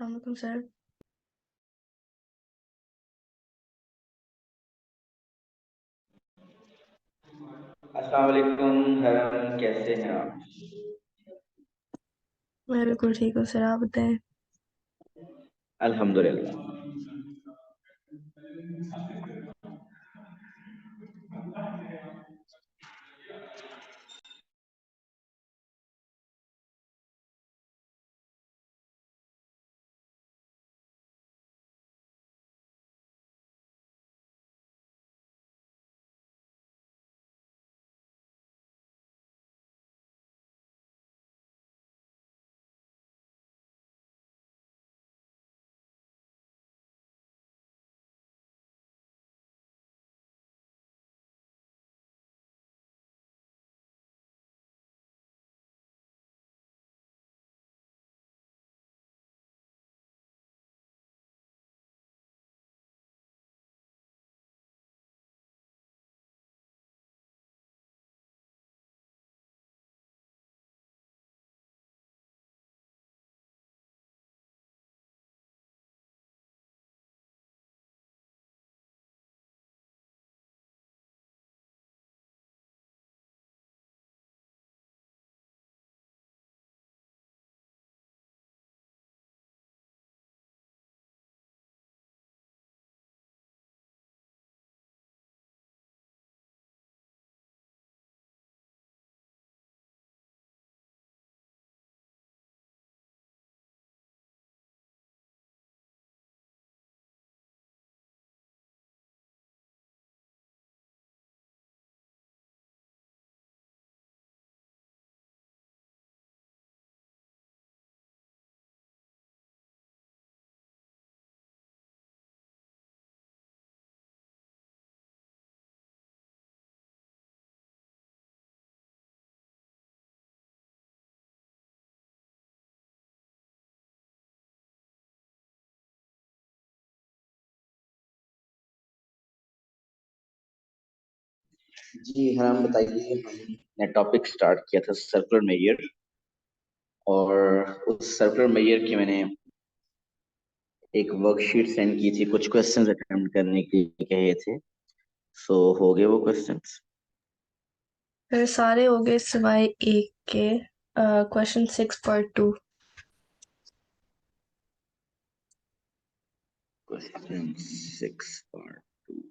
अस्सलाम सर। अस्सलाम वालेकुम हरम, कैसे हैं आप? मैं बिल्कुल ठीक हूँ सर, आप बताएं। अल्हम्दुलिल्लाह। जी हरम, बताइए। हमने टॉपिक स्टार्ट किया था सर्कुलर मेयर, और उस सर्कुलर मेयर की मैंने एक वर्कशीट सेंड की थी, कुछ क्वेश्चंस अटेम्प्ट करने के लिए कहे थे। सो हो गए वो क्वेश्चंस? सर सारे हो गए सिवाय एक के। Question 6 part 2। Question 6 part 2।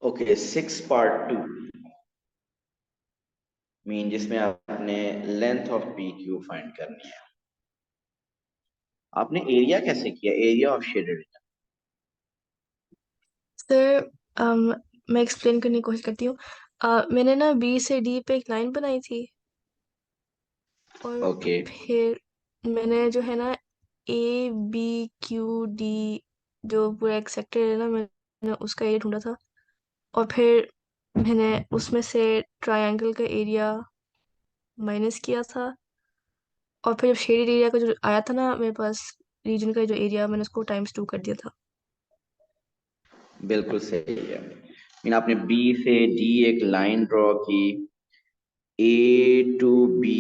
Okay, 6 part 2 mean जिसमें आपने length of P Q find करनी है। आपने एरिया कैसे किया, एरिया ऑफ शेडेड? सर मैं एक्सप्लेन करने की कोशिश करती हूँ। मैंने ना बी से डी पे एक लाइन बनाई थी, और ओके। फिर मैंने जो है ना ए बी क्यू डी, जो पूरा एक सेक्टर है ना, मैंने उसका एरिया ढूंढा था। और फिर मैंने उसमें से ट्रायंगल का एरिया माइनस किया था। और फिर जब शेडेड एरिया का जो आया था ना मेरे पास, रीजन का जो एरिया, मैंने उसको टाइम्स 2 कर दिया था। बिल्कुल सही है। मीन आपने बी से डी एक लाइन ड्रॉ की, A to B,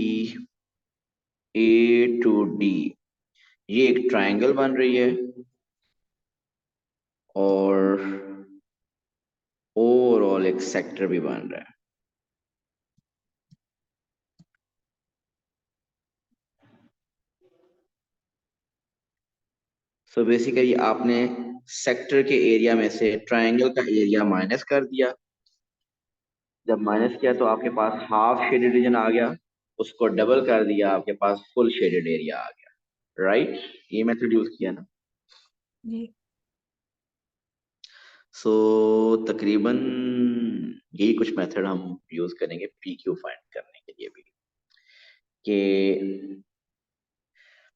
A to D, ये एक ट्रायंगल बन रही है, और ओवरऑल एक सेक्टर भी बन रहा है। सो बेसिकली आपने सेक्टर के एरिया में से ट्रायंगल का एरिया माइनस कर दिया। जब माइनस किया तो आपके पास हाफ शेडेड रीजन आ गया, उसको डबल कर दिया, आपके पास फुल शेडेड एरिया आ गया। राइट? ये मेथड यूज किया ना? जी। सो तकरीबन यही कुछ मेथड हम यूज करेंगे पी क्यू फाइंड करने के लिए भी, कि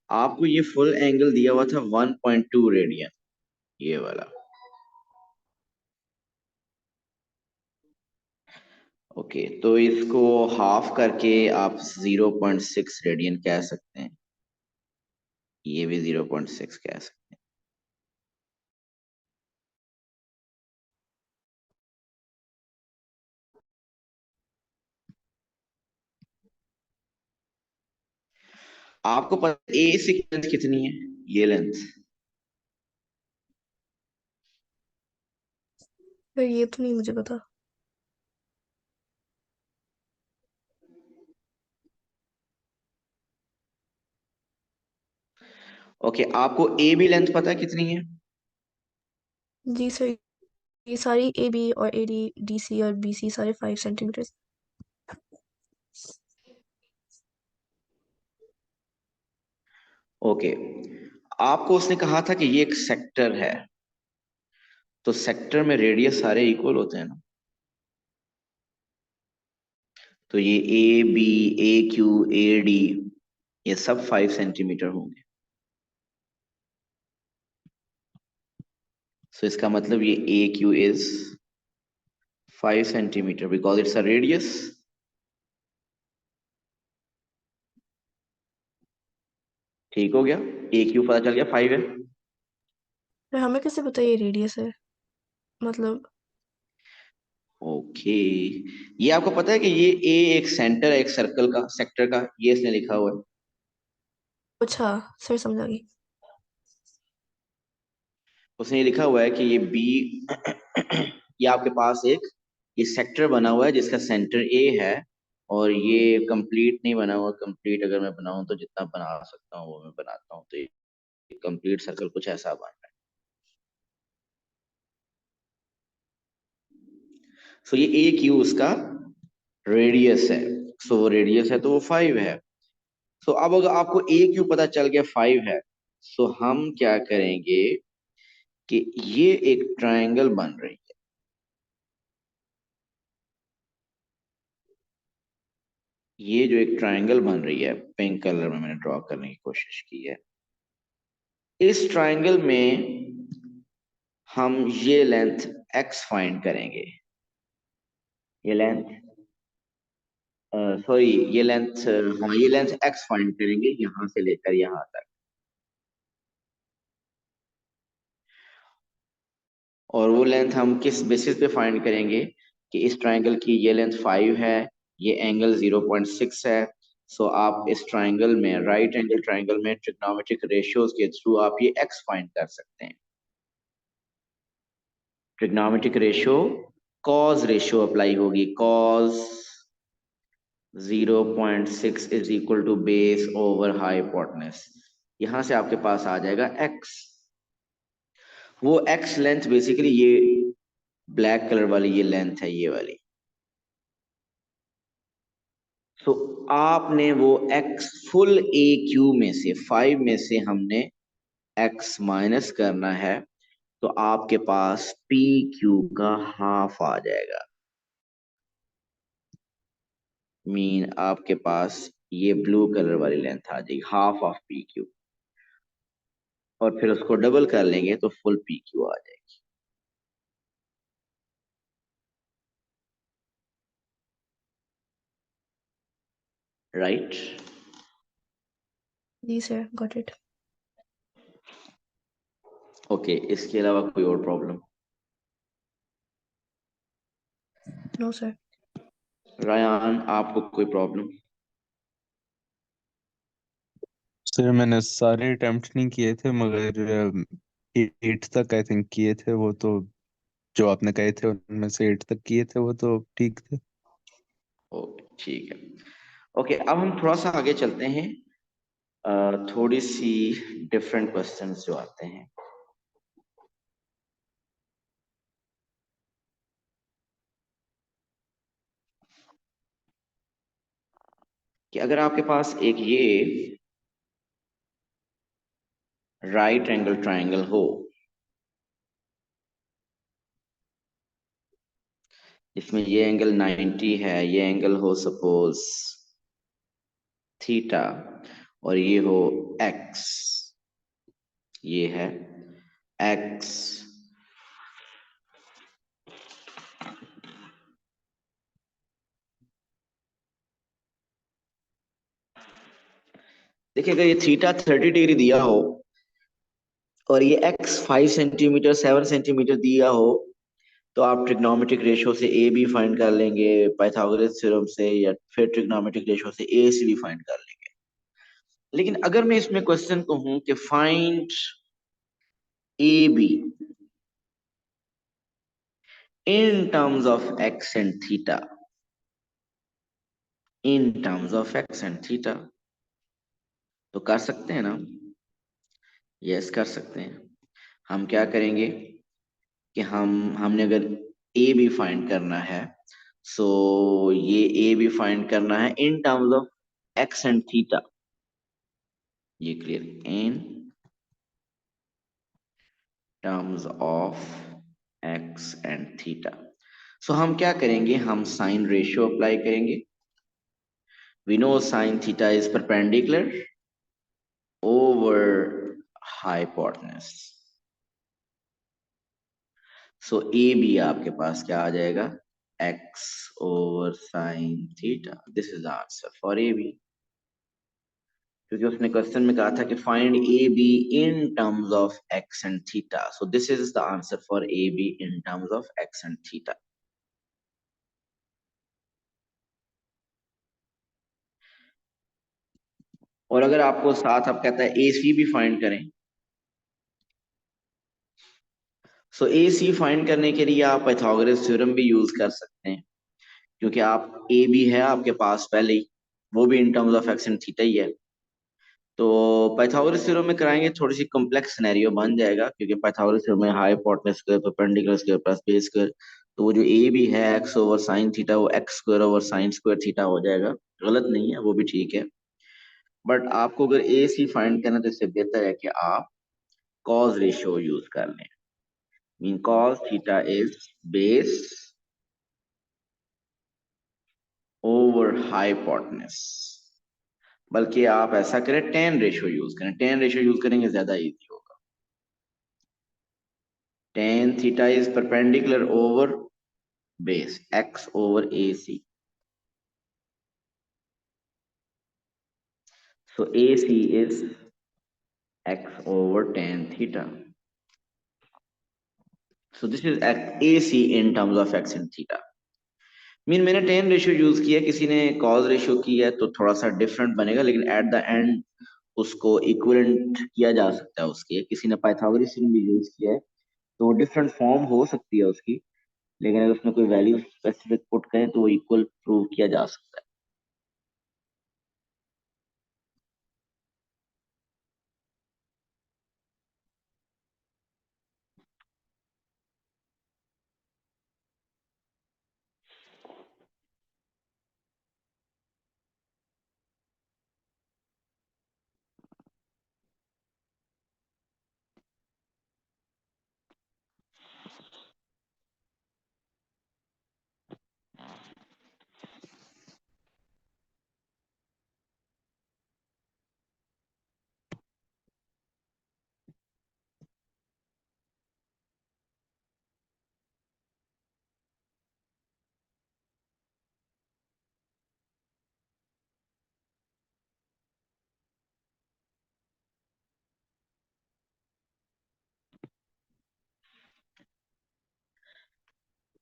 आपको ये फुल एंगल दिया हुआ था 1.2 रेडियन, ये वाला। ओके, तो इसको हाफ करके आप 0.6 रेडियन कह सकते हैं, ये भी 0.6 कह सकते हैं। आपको पता ए से लेंथ कितनी है, ये लेंथ? पर ये तो नहीं मुझे पता। ओके, आपको ए भी लेंथ पता है कितनी है? जी सर, ये सारी ए बी और ए डी डी सी और बी सी सारे 5 सेंटीमीटर। ओके, आपको उसने कहा था कि ये एक सेक्टर है, तो सेक्टर में रेडियस सारे इक्वल होते हैं ना, तो ये A B, A Q, A D, ये सब 5 सेंटीमीटर होंगे। सो इसका मतलब ये A Q is 5 centimetre because it's a radius. ठीक हो गया, ए क्यू पता चल गया 5 है। पर हमें कैसे पता ये रेडियस है, मतलब? ओके, ये आपको पता है कि ये ए एक सेंटर है, एक सर्कल का, सेक्टर का, ये इसने लिखा हुआ है। अच्छा, सर समझ आ गई। उसने ये लिखा हुआ है कि ये बी ये आपके पास एक ये सेक्टर बना हुआ है जिसका सेंटर ए है, और ये कंप्लीट नहीं बना हुआ। कंप्लीट अगर मैं बनाऊं तो जितना बना सकता हूँ वो मैं बनाता हूँ, तो ये कंप्लीट सर्कल कुछ ऐसा बन रहा है। सो ये ए क्यू उसका रेडियस है। सो वो रेडियस है तो वो 5 है। सो अब अगर आपको ए क्यू पता चल गया 5 है, सो हम क्या करेंगे कि ये एक ट्रायंगल बन रही है, ये जो एक ट्रायंगल बन रही है, पिंक कलर में मैंने ड्रॉ करने की कोशिश की है, इस ट्रायंगल में हम ये लेंथ x फाइंड करेंगे। ये लेंथ सॉरी, ये लेंथ, हाँ ये लेंथ x फाइंड करेंगे यहां से लेकर यहां तक। और वो लेंथ हम किस बेसिस पे फाइंड करेंगे कि इस ट्रायंगल की ये लेंथ 5 है, ये एंगल 0.6 है। सो आप इस ट्रायंगल में, राइट एंगल ट्रायंगल में, ट्रिग्नोमेट्रिक रेशियोज के थ्रू आप ये x फाइंड कर सकते हैं। Trigonometric ratio cos ratio apply होगी, cos 0.6 is equal to base over hypotenuse. यहां से आपके पास आ जाएगा x। वो x लेंथ बेसिकली ये ब्लैक कलर वाली ये लेंथ है, ये वाली। तो आपने वो x फुल ए क्यू में से, 5 में से हमने x माइनस करना है, तो आपके पास पी क्यू का हाफ आ जाएगा। मीन आपके पास ये ब्लू कलर वाली लेंथ आ जाएगी, हाफ ऑफ पी क्यू, और फिर उसको डबल कर लेंगे तो फुल पी क्यू आ जाएगी। राइट? जी सर, गॉट इट। ओके, इसके अलावा कोई और प्रॉब्लम? No sir. रायान, आपको कोई प्रॉब्लम? सर मैंने सारे अटेम्प्ट नहीं किए थे, मगर 8 तक आई थिंक किए थे वो तो। जो आपने कहे थे उनमें से 8 तक किए थे वो तो ठीक थे। ओके, ठीक है। ओके, अब हम थोड़ा सा आगे चलते हैं, थोड़ी सी डिफरेंट क्वेश्चंस जो आते हैं। कि अगर आपके पास एक ये राइट एंगल ट्रायंगल हो, इसमें ये एंगल 90 है, ये एंगल हो सपोज थीटा और ये हो एक्स, ये है एक्स। देखिए अगर ये थीटा 30 डिग्री दिया हो और ये एक्स 5 सेंटीमीटर 7 सेंटीमीटर दिया हो, तो आप ट्रिग्नोमेट्रिक रेशियो से ए बी फाइंड कर लेंगे पाइथागोरस थ्योरम से, या फिर ट्रिग्नोमेट्रिक रेशियो से ए सी भी फाइंड कर लेंगे। लेकिन अगर मैं इसमें क्वेश्चन कहूं कि find A B in terms of x and theta, in terms of x and theta, तो कर सकते हैं ना? यस कर सकते हैं। हम क्या करेंगे कि हमने अगर ए बी फाइंड करना है, सो ये ए बी फाइंड करना है in terms of X and theta. ये clear, in terms of X and theta. So हम क्या करेंगे, हम साइन रेशियो अप्लाई करेंगे। We know sine theta is perpendicular over hypotenuse। So A B आपके पास क्या आ जाएगा, x over sin theta। This is answer for A B, क्योंकि उसने क्वेश्चन में कहा था कि find A B in terms of x and theta. So this is the answer for A B in terms of x and theta. और अगर आपको साथ आप कहता है ए सी भी फाइंड करें, सो ए सी फाइंड करने के लिए आप पाइथागोरस थ्योरम भी यूज कर सकते हैं, क्योंकि आप ए बी है आपके पास पहले ही, वो भी in terms of X and theta ही है। तो पाइथागोरस थ्योरम में कराएंगे थोड़ी सी कॉम्प्लेक्स सिनेरियो बन जाएगा, क्योंकि पाइथागोरस थ्योरम में hypotenuse square perpendicular square plus base square, तो वो जो ए भी है एक्स ओवर साइन थीटा, वो x square over sine square theta हो जाएगा। गलत नहीं है, वो भी ठीक है। बट आपको अगर ए सी फाइंड करना है तो इससे बेहतर है कि आप कॉस रेशियो यूज कर लें। Mean cos theta is base over hypotenuse. बल्कि आप ऐसा करें, टेन रेशियो यूज करें, टेन रेशियो यूज करेंगे ज्यादा इजी होगा। tan theta is perpendicular over base x over AC, so AC is x over tan theta, so this is AC in terms of x and theta। Mean मैंने ten ratio use किया, किसी ने cause ratio किया, तो थोड़ा सा different बनेगा, लेकिन एट द एंड उसको इक्विवेलेंट किया जा सकता है उसके। किसी ने पाइथागोरस भी यूज किया है, तो डिफरेंट फॉर्म हो सकती है उसकी, लेकिन अगर उसमें कोई वैल्यू स्पेसिफिक पुट करें तो वो इक्वल प्रूव किया जा सकता है।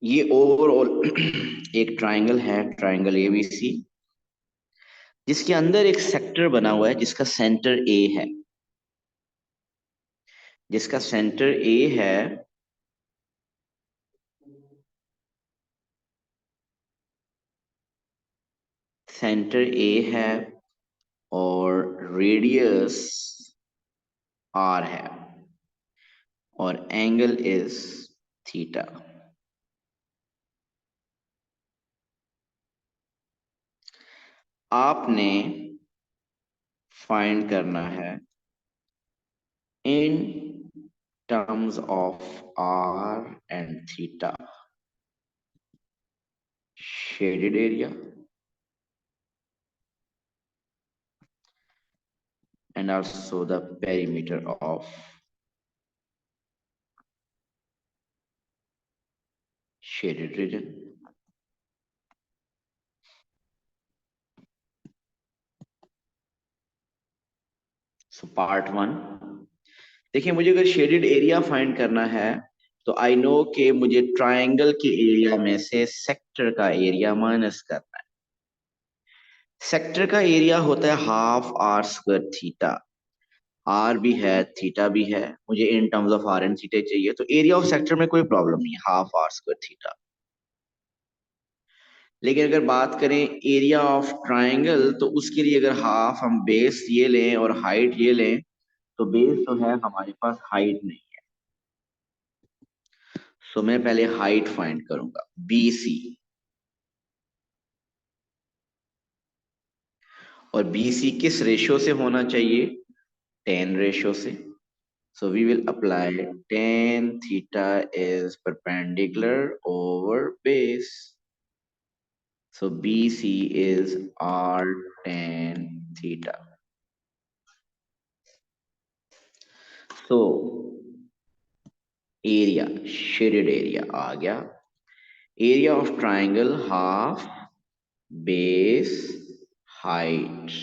ये ओवरऑल एक ट्राइंगल है, ट्राइंगल एबीसी, जिसके अंदर एक सेक्टर बना हुआ है जिसका सेंटर ए है। जिसका सेंटर ए है, सेंटर ए है और रेडियस आर है और एंगल इज थीटा। आपने फाइंड करना है in terms of R and theta. shaded area and also the perimeter of shaded region. So part 1, देखिए मुझे अगर शेडेड एरिया फाइंड करना है तो आई नो कि मुझे ट्रायंगल के एरिया में से सेक्टर का एरिया माइनस करना है। सेक्टर का एरिया होता है half R square theta. R भी है, थीटा भी है, मुझे in terms of R and theta चाहिए, तो एरिया ऑफ सेक्टर में कोई प्रॉब्लम नहीं है, हाफ आर स्क्वायर थीटा। लेकिन अगर बात करें एरिया ऑफ ट्रायंगल तो उसके लिए अगर हाफ हम बेस ये लें और हाइट ये लें तो बेस जो है हमारे पास हाइट नहीं है। सो मैं पहले हाइट फाइंड करूंगा बी सी, और बी सी किस रेशियो से होना चाहिए, 10 रेशियो से। So we will apply tan theta is perpendicular over base. So BC is R tan theta. So area, shaded area आ गया। Area of triangle half base height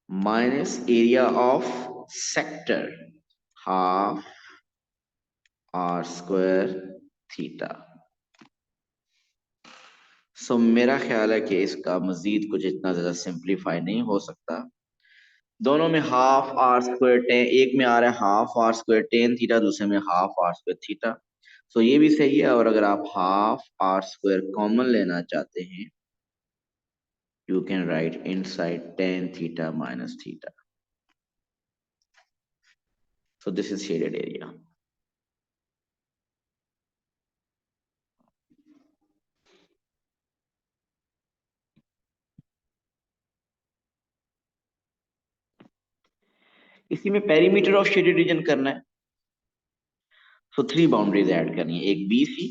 minus area of sector half R square theta. सो मेरा ख्याल है कि इसका मजीद कुछ इतना ज्यादा simplify नहीं हो सकता। दोनों में हाफ आर स्क्वायर टेन, एक में आ रहा है half R square tan theta, दूसरे में half R square theta. So ये भी सही है, और अगर आप हाफ आर स्क्वायर कॉमन लेना चाहते हैं you can write inside ten theta minus theta. So this is shaded area. इसी में पेरीमीटर ऑफ शेडेड रीजन करना है। सो 3 बाउंड्रीज ऐड करनी है, एक बी सी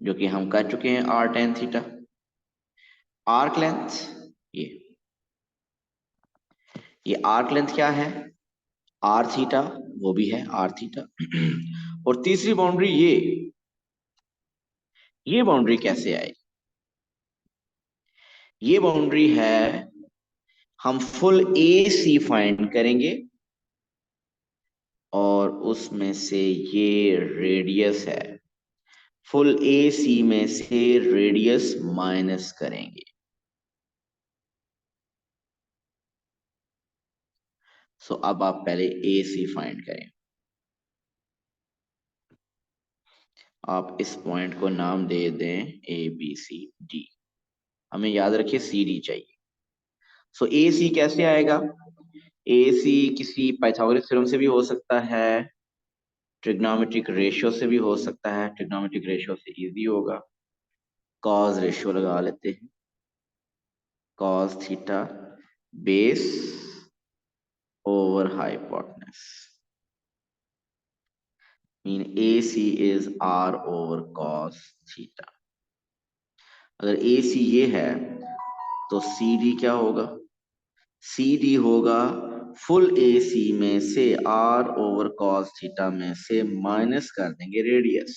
जो कि हम कर चुके हैं R tan theta, arc length ये आर्क लेंथ क्या है, आर थीटा, वो भी है आर थीटा। और तीसरी बाउंड्री ये बाउंड्री कैसे आई, ये बाउंड्री है, हम फुल ए सी फाइंड करेंगे और उसमें से ये रेडियस है, फुल ए सी में से रेडियस माइनस करेंगे। सो अब आप पहले ए सी फाइंड करें। आप इस पॉइंट को नाम दे दें ए बी सी डी, हमें याद रखिए सी डी चाहिए। सो ए सी कैसे आएगा, ए सी किसी पाइथागोरस थ्योरम से भी हो सकता है, ट्रिग्नोमेट्रिक रेशियो से भी हो सकता है। ट्रिग्नोमेट्रिक रेशियो से इजी होगा, कॉस रेशियो लगा लेते हैं, cos theta base over hypotenuse mean A C is R over cos theta. अगर ए सी ये है तो सी डी क्या होगा, सी डी होगा फुल ए सी में से आर ओवर कॉस थीटा में से माइनस कर देंगे रेडियस।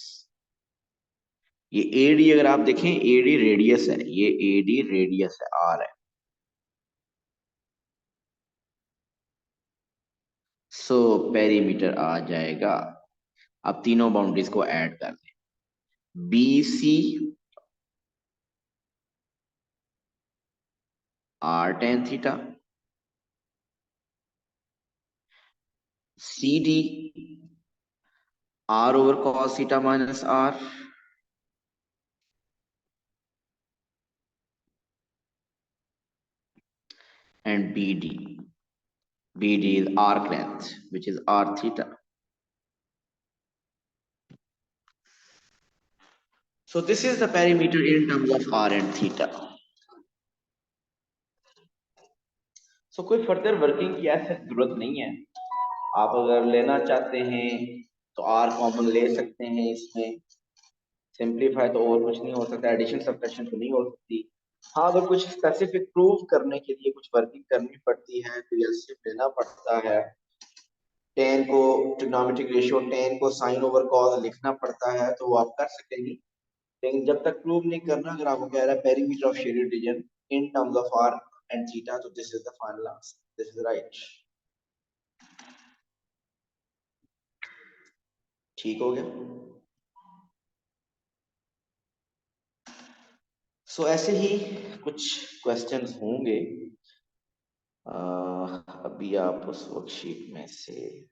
ये ए डी अगर आप देखें ए डी रेडियस है, ये ए डी रेडियस है, आर है। सो पेरीमीटर आ जाएगा। अब तीनों बाउंड्रीज को ऐड कर दें, B C R tan theta, C D R over cos theta minus R, and BD. BD is arc length, which is R theta. So this is the perimeter in terms of R and theta. So कोई further working की ऐसी जरूरत नहीं है, आप अगर लेना चाहते हैं तो R कॉमन ले सकते हैं इसमें, सिंपलीफाई तो और कुछ नहीं हो सकता, एडिशन सब्ट्रैक्शन तो नहीं हो सकती। हाँ, अगर कुछ स्पेसिफिक प्रूव करने के लिए कुछ वर्किंग करनी पड़ती है तो एलसीएम लेना पड़ता है। टेन को ट्रिग्नोमेट्रिक रेशियो टेन को साइन ओवर कॉस लिखना पड़ता है, तो वो आप कर सकेंगे। लेकिन जब तक प्रूव नहीं करना, अगर आपको कह रहा है perimeter of shaded region in terms of R and theta, तो this is the final answer, this is right. ठीक हो गया। ऐसे ही कुछ क्वेश्चंस होंगे। अभी आप उस वर्कशीट में से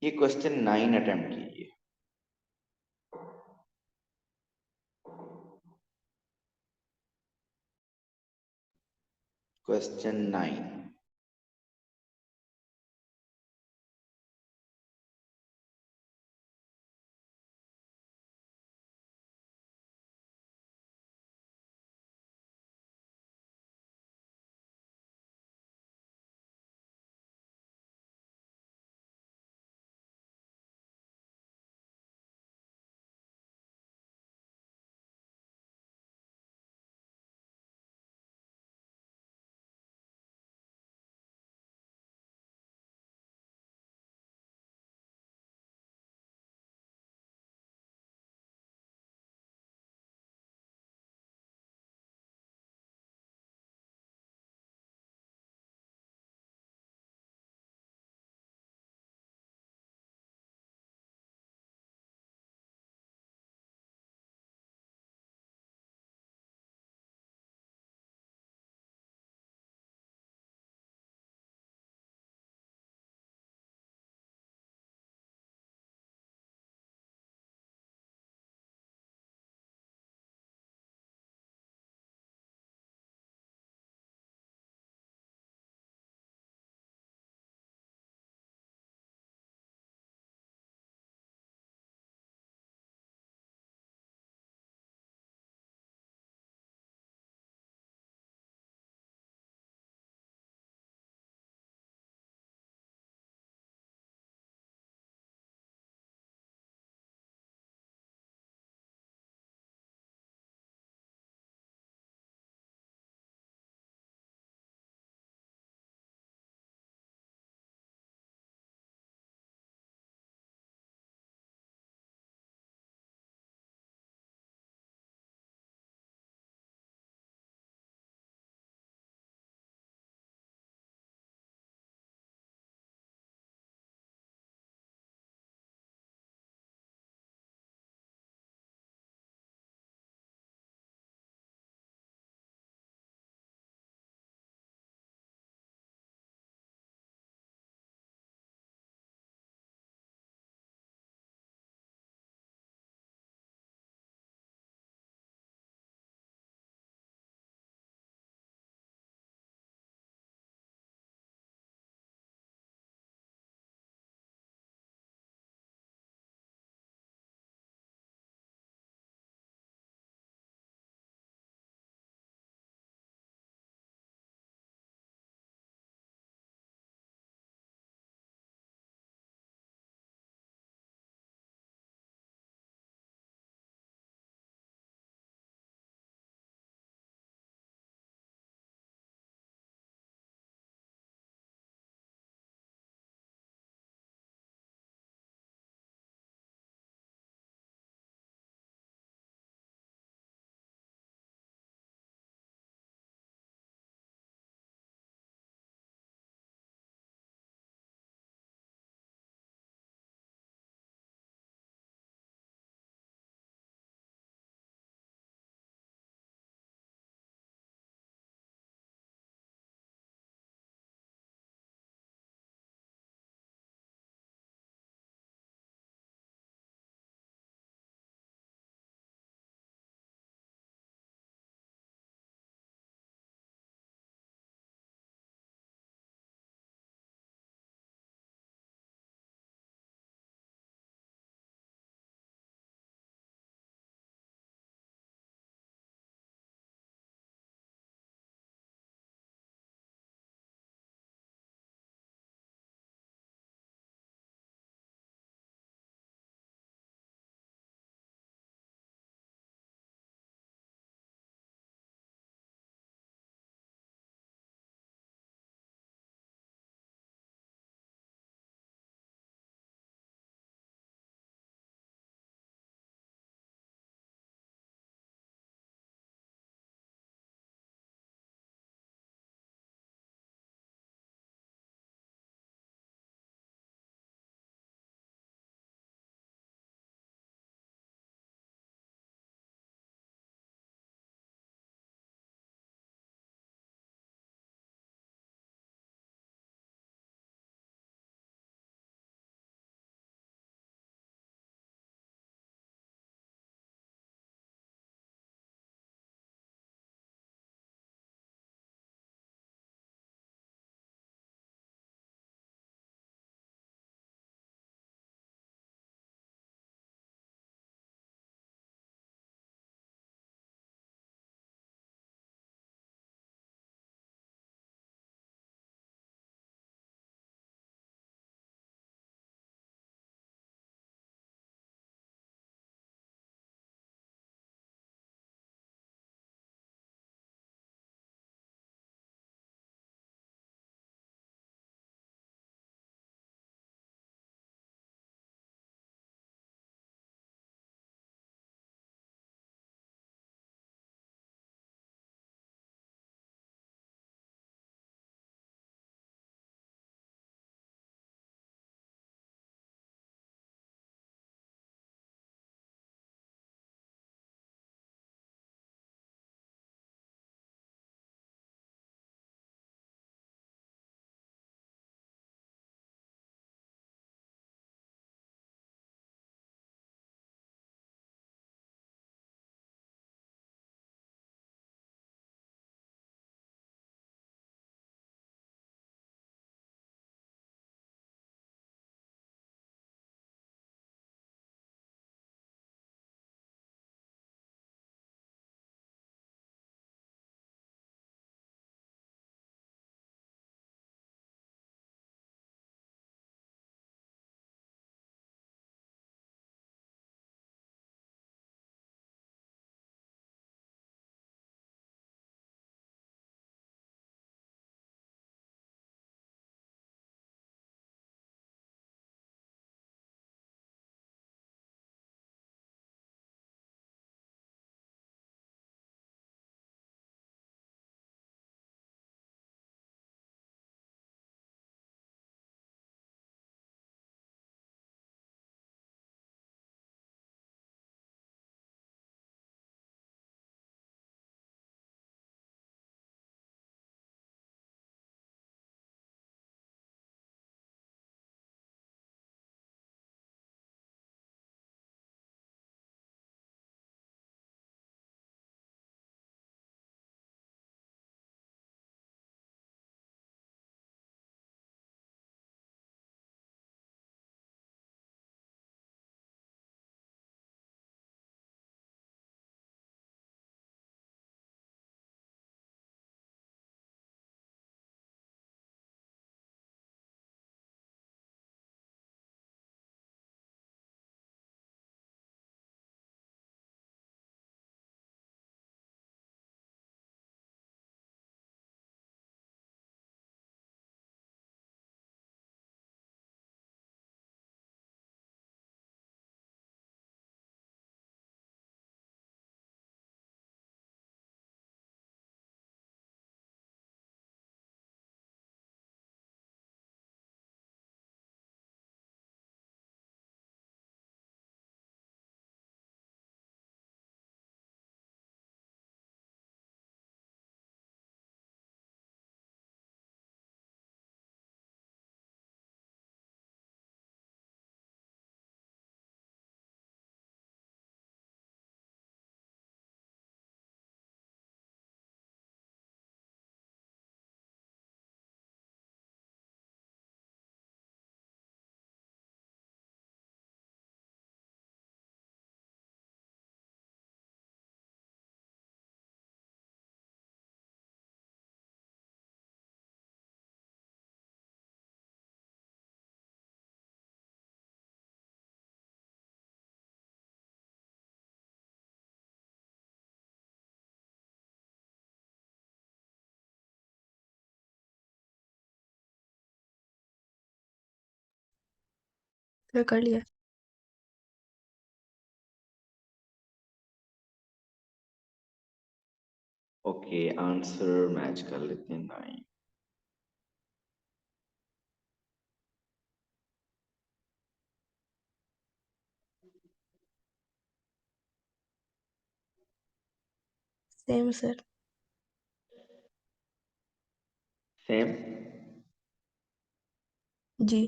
ये क्वेश्चन 9 अटेम्प्ट कीजिए। क्वेश्चन 9। मैं कर लिया। ओके, आंसर मैच कर लेते हैं 9। Same sir. सेम। जी।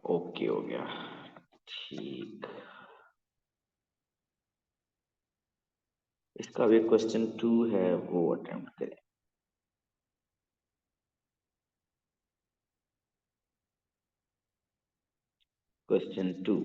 ओके, हो गया। ठीक। इसका भी क्वेश्चन 2 है, वो अटेम्प्ट करें। क्वेश्चन 2।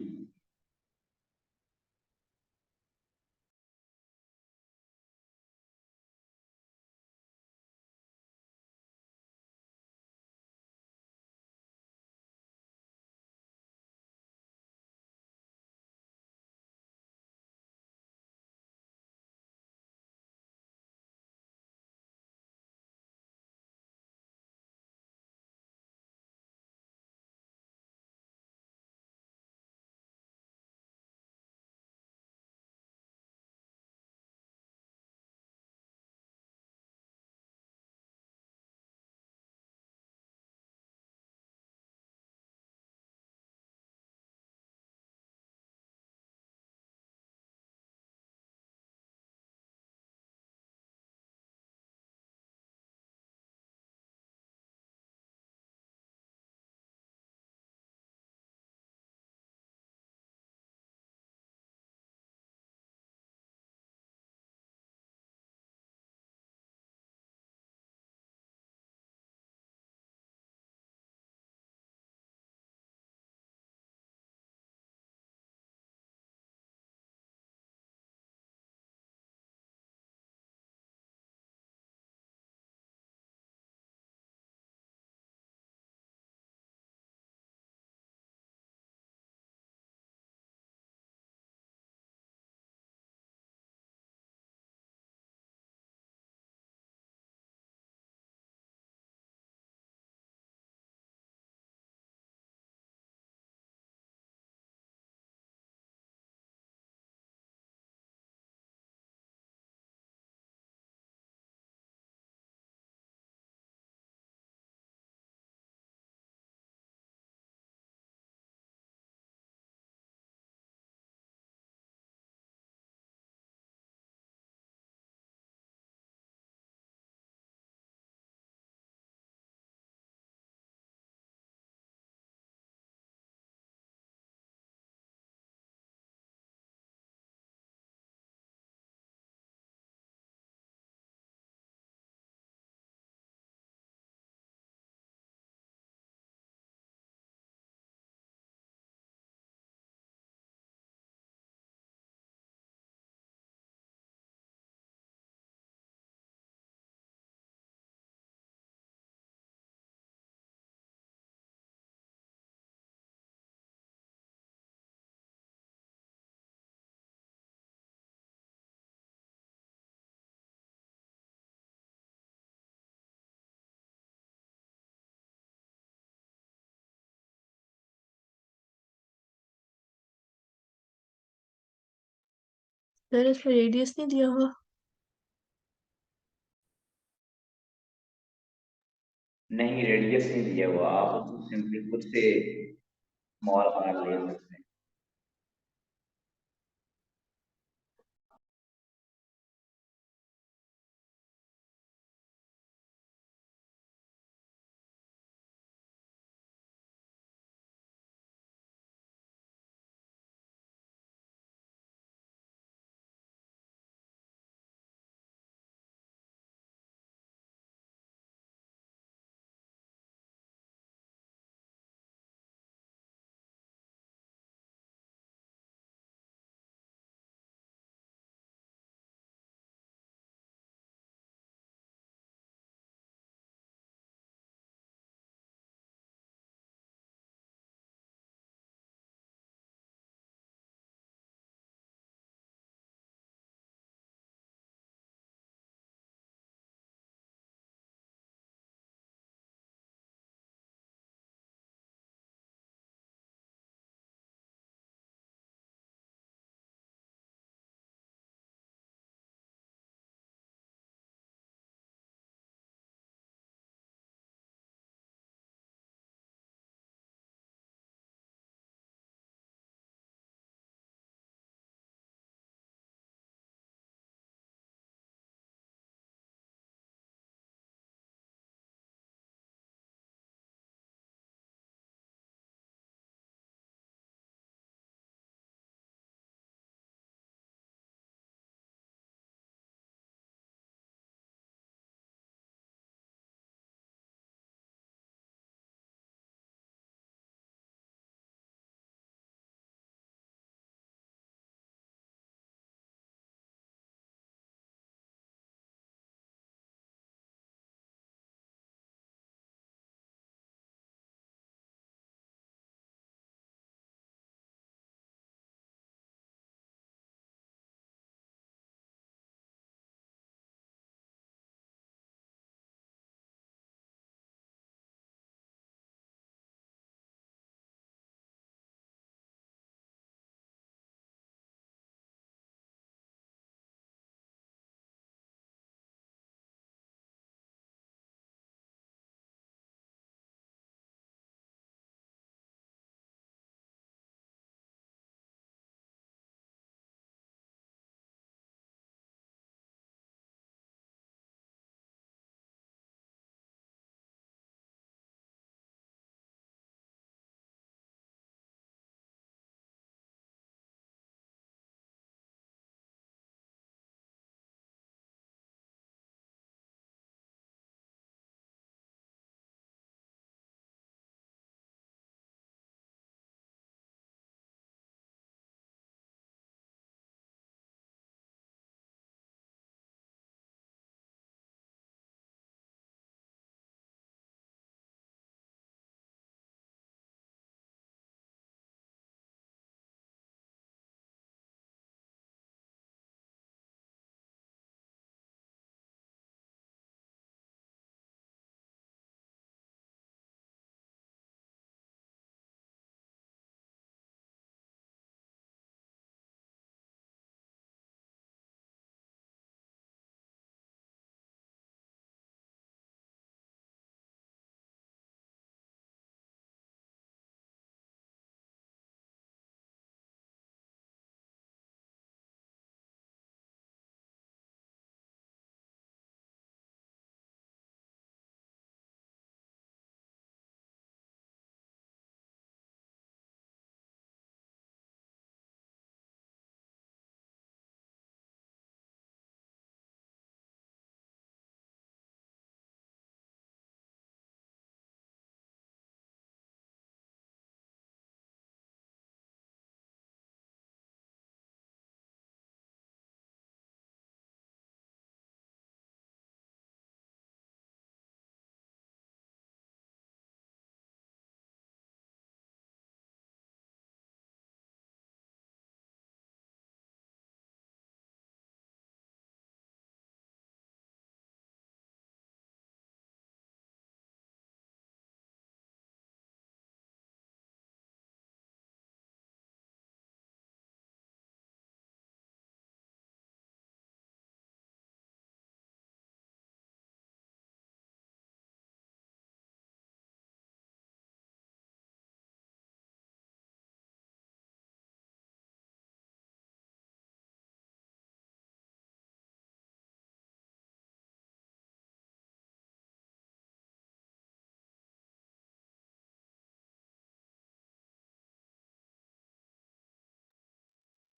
सर इसमें रेडियस नहीं दिया हुआ। नहीं, रेडियस नहीं दिया हुआ, आप उसको सिंपली खुद से स्मॉल आर ले सकते हैं।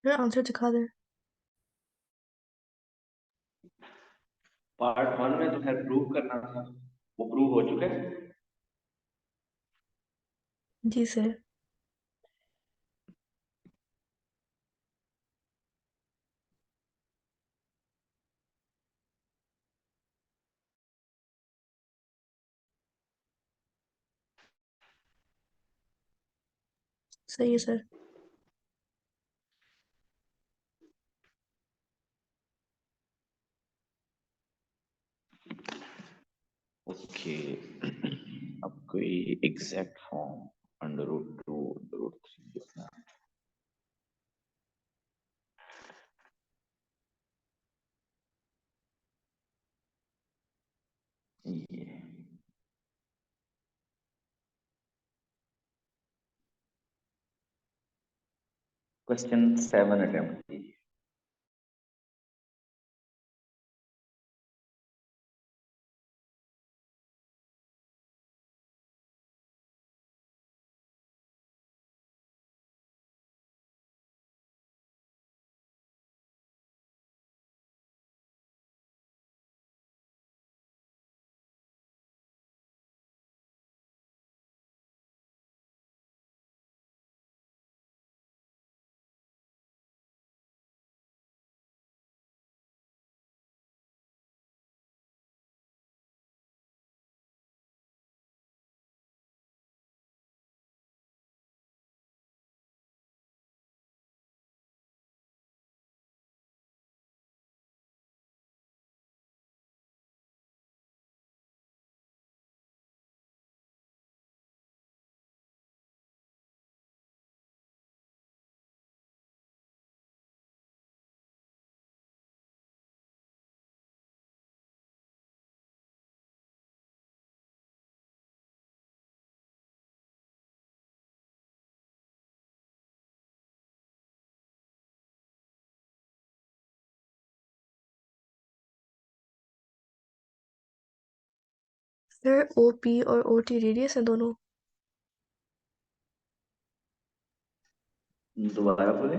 फिर आंसर दिखा दे। पार्ट वन में तो खैर प्रूव करना था, वो प्रूव हो चुका है। जी सर। सही है सर। ओके। अब कोई exact form under root two under root three लिखना। ये क्वेश्चन 7 अटेम्प्ट कीजिए। सर ओपी और ओटी रेडियस है दोनों। दोबारा बोले।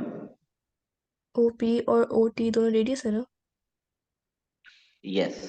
ओपी और ओटी दोनों रेडियस है ना। यस।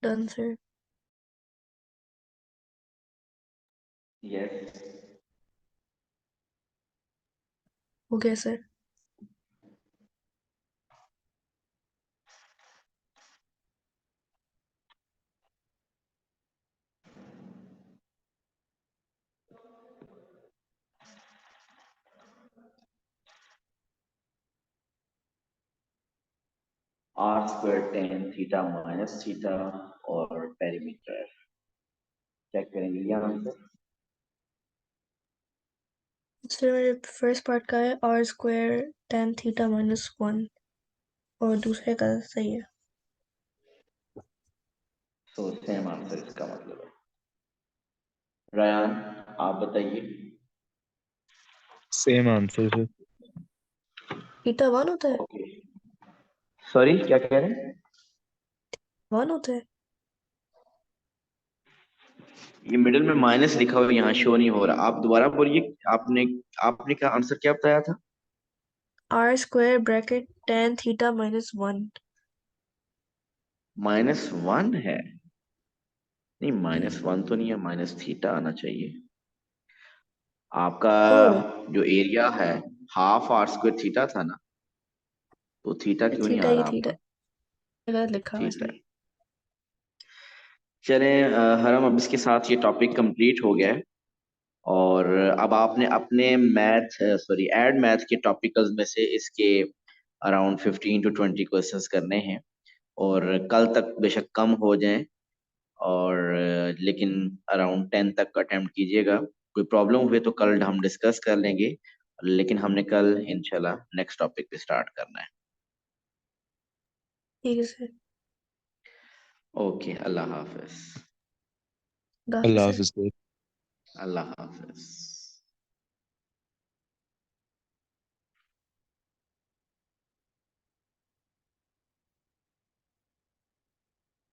Done sir. यस। हो गया sir. R square tan theta minus theta और पेरीमीटर चेक करेंगे ये आंसर। सर मेरे फर्स्ट पार्ट का है R square tan theta minus one, और दूसरे का सही है। तो सेम आंसर इसका मतलब है। रयान आप बताइए। Same answer sir. Theta one होता है। ओके, सॉरी क्या कह रहे हैं? वन होता है। ये मिडिल में माइनस लिखा हुआ यहाँ शो नहीं हो रहा, आप दोबारा बोलिए। आपने आपने क्या आंसर क्या बताया था? R square bracket tan theta minus one. -1 है? नहीं, -1 तो नहीं है, माइनस थीटा आना चाहिए आपका। ओ जो एरिया है हाफ आर स्क्वायर थीटा था ना, तो थीटा क्यों नहीं थीटा आ ही रहा थीटा आपका? गलत लिखा हुआ है ठीक सर। है, चले हरम, अब इसके साथ ये टॉपिक कंप्लीट हो गया है। और अब आपने अपने मैथ सॉरी एड मैथ के टॉपिकल्स में से इसके अराउंड 15 to 20 क्वेश्चंस करने हैं। और कल तक बेशक कम हो जाएं, और लेकिन अराउंड 10 तक अटेम्प्ट कीजिएगा। कोई प्रॉब्लम हुए तो कल हम डिस्कस कर लेंगे, लेकिन हमने कल इंशाल्लाह नेक्स्ट टॉपिक पे स्टार्ट करना है। ठीक है सर। ओके, अल्लाह हाफिज। खुदा हाफिज़ अल्लाह सर। हाफिज सर। अल्लाह हाफिज।